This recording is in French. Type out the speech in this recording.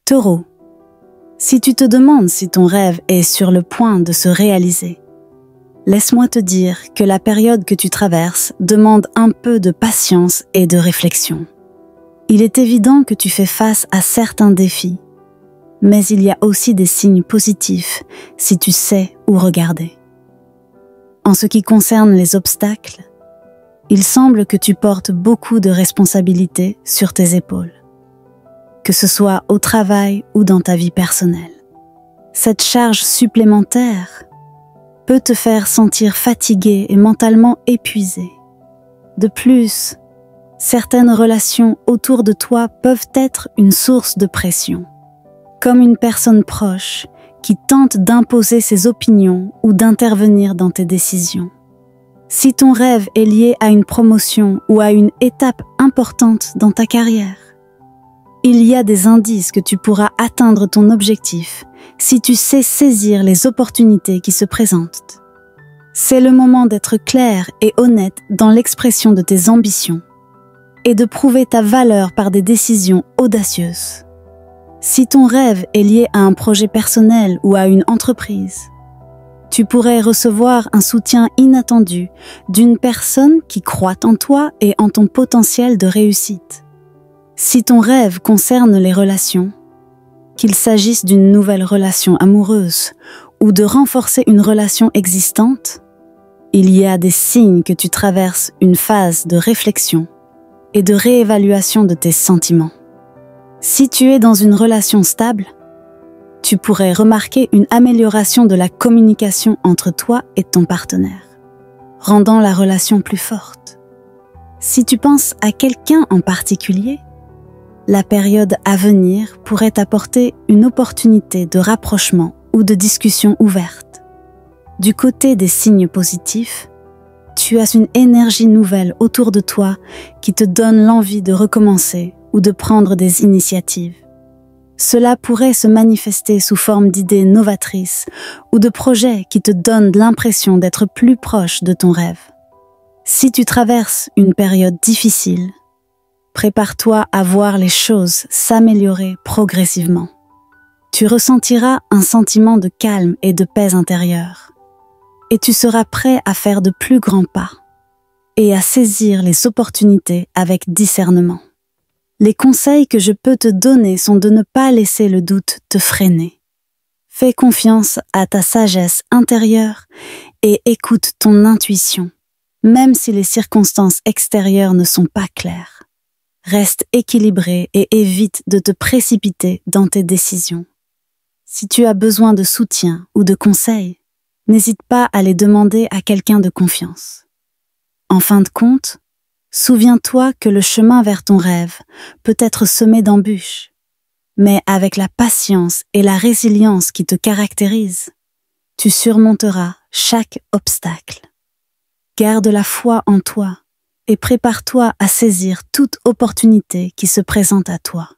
Taureau, si tu te demandes si ton rêve est sur le point de se réaliser, laisse-moi te dire que la période que tu traverses demande un peu de patience et de réflexion. Il est évident que tu fais face à certains défis, mais il y a aussi des signes positifs si tu sais où regarder. En ce qui concerne les obstacles, il semble que tu portes beaucoup de responsabilités sur tes épaules, que ce soit au travail ou dans ta vie personnelle. Cette charge supplémentaire peut te faire sentir fatigué et mentalement épuisé. De plus, certaines relations autour de toi peuvent être une source de pression, comme une personne proche qui tente d'imposer ses opinions ou d'intervenir dans tes décisions. Si ton rêve est lié à une promotion ou à une étape importante dans ta carrière, il y a des indices que tu pourras atteindre ton objectif si tu sais saisir les opportunités qui se présentent. C'est le moment d'être clair et honnête dans l'expression de tes ambitions et de prouver ta valeur par des décisions audacieuses. Si ton rêve est lié à un projet personnel ou à une entreprise, tu pourrais recevoir un soutien inattendu d'une personne qui croit en toi et en ton potentiel de réussite. Si ton rêve concerne les relations, qu'il s'agisse d'une nouvelle relation amoureuse ou de renforcer une relation existante, il y a des signes que tu traverses une phase de réflexion et de réévaluation de tes sentiments. Si tu es dans une relation stable, tu pourrais remarquer une amélioration de la communication entre toi et ton partenaire, rendant la relation plus forte. Si tu penses à quelqu'un en particulier, la période à venir pourrait t'apporter une opportunité de rapprochement ou de discussion ouverte. Du côté des signes positifs, tu as une énergie nouvelle autour de toi qui te donne l'envie de recommencer ou de prendre des initiatives. Cela pourrait se manifester sous forme d'idées novatrices ou de projets qui te donnent l'impression d'être plus proche de ton rêve. Si tu traverses une période difficile, prépare-toi à voir les choses s'améliorer progressivement. Tu ressentiras un sentiment de calme et de paix intérieure, et tu seras prêt à faire de plus grands pas et à saisir les opportunités avec discernement. Les conseils que je peux te donner sont de ne pas laisser le doute te freiner. Fais confiance à ta sagesse intérieure et écoute ton intuition, même si les circonstances extérieures ne sont pas claires. Reste équilibré et évite de te précipiter dans tes décisions. Si tu as besoin de soutien ou de conseils, n'hésite pas à les demander à quelqu'un de confiance. En fin de compte, souviens-toi que le chemin vers ton rêve peut être semé d'embûches, mais avec la patience et la résilience qui te caractérisent, tu surmonteras chaque obstacle. Garde la foi en toi et prépare-toi à saisir toute opportunité qui se présente à toi.